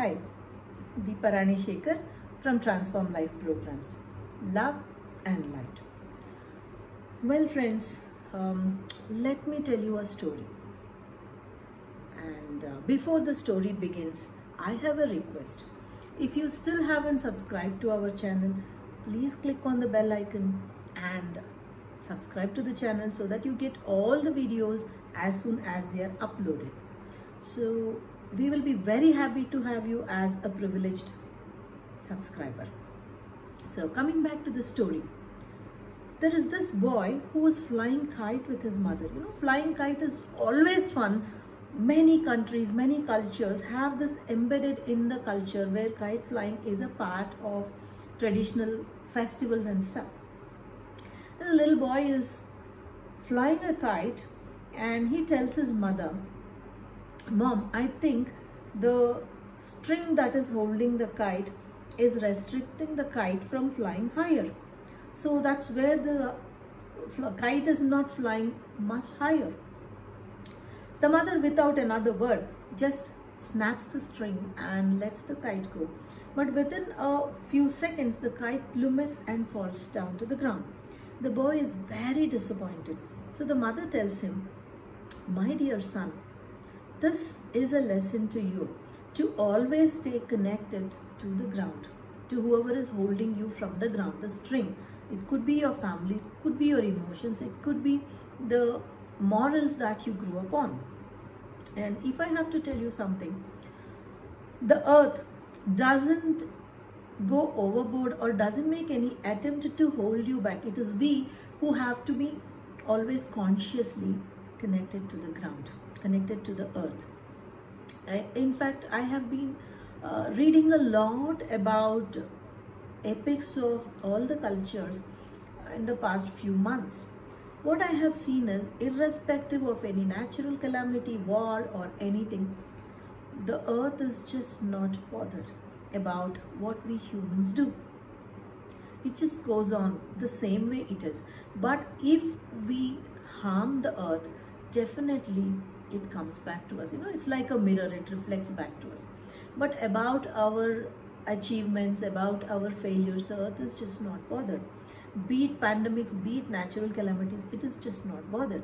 Hi, Deepa Rani Shekhar from Transform Life Programs. Love and Light. Well friends, let me tell you a story. And before the story begins, I have a request. If you still haven't subscribed to our channel, please click on the bell icon and subscribe to the channel so that you get all the videos as soon as they are uploaded. So we will be very happy to have you as a privileged subscriber. So coming back to the story, there is this boy who was flying kite with his mother. You know, flying kite is always fun. Many countries, many cultures have this embedded in the culture where kite flying is a part of traditional festivals and stuff. And the little boy is flying a kite and he tells his mother, "Mom, I think the string that is holding the kite is restricting the kite from flying higher. So that's where the kite is not flying much higher." The mother, without another word, just snaps the string and lets the kite go. But within a few seconds, the kite plummets and falls down to the ground. The boy is very disappointed. So the mother tells him, "My dear son, this is a lesson to you to always stay connected to the ground, to whoever is holding you from the ground, the string. It could be your family, it could be your emotions, it could be the morals that you grew up on." And if I have to tell you something, the earth doesn't go overboard or doesn't make any attempt to hold you back. It is we who have to be always consciously connected to the ground, connected to the earth. In fact, I have been reading a lot about epics of all the cultures in the past few months. What I have seen is, irrespective of any natural calamity, war or anything, the earth is just not bothered about what we humans do. It just goes on the same way it is. But if we harm the earth, definitely it comes back to us. You know, it's like a mirror, it reflects back to us. But about our achievements, about our failures, the earth is just not bothered. Be it pandemics, be it natural calamities, it is just not bothered.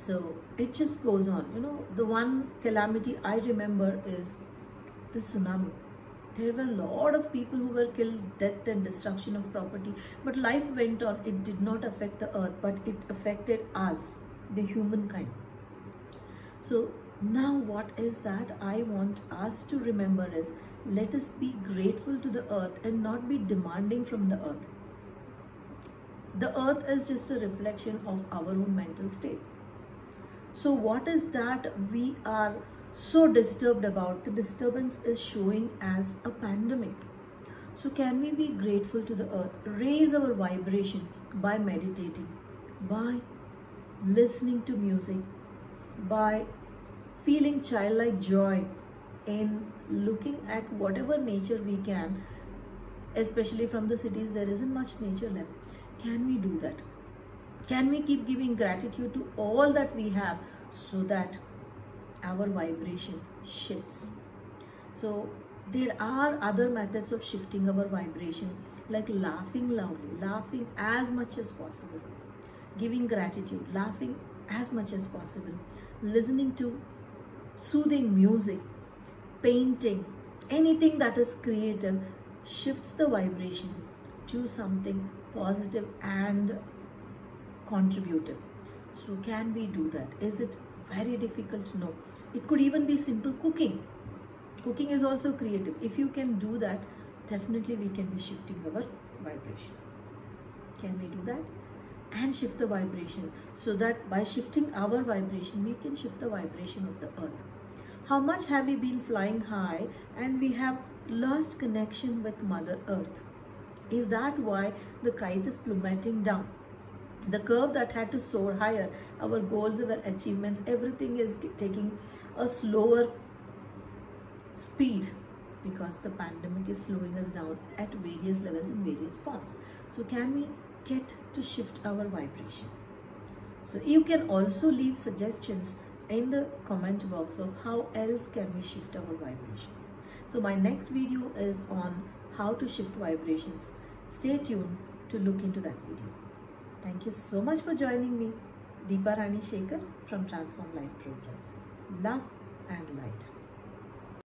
So it just goes on. You know, the one calamity I remember is the tsunami. There were a lot of people who were killed, death and destruction of property, but life went on. It did not affect the earth, but it affected us, the humankind. So now what is that I want us to remember is, let us be grateful to the earth and not be demanding from the earth. The earth is just a reflection of our own mental state. So what is that we are so disturbed about? The disturbance is showing as a pandemic. So can we be grateful to the earth, raise our vibration by meditating, by listening to music, by feeling childlike joy in looking at whatever nature we can. Especially from the cities, there isn't much nature left. Can we do that? Can we keep giving gratitude to all that we have so that our vibration shifts? So there are other methods of shifting our vibration, like laughing loudly, laughing as much as possible, giving gratitude, laughing as much as possible, listening to soothing music, painting, anything that is creative shifts the vibration to something positive and contributive. So can we do that? Is it very difficult? No. It could even be simple cooking. Cooking is also creative. If you can do that, definitely we can be shifting our vibration. Can we do that? And shift the vibration, so that by shifting our vibration, we can shift the vibration of the earth. How much have we been flying high and we have lost connection with Mother Earth? Is that why the kite is plummeting down? The curve that had to soar higher, our goals, our achievements, everything is taking a slower speed because the pandemic is slowing us down at various levels in various forms. So can we get to shift our vibration? So you can also leave suggestions in the comment box of how else can we shift our vibration. So my next video is on how to shift vibrations. Stay tuned to look into that video. Thank you so much for joining me. Deepa Rani Shekhar from Transform Life Programs. Love and light.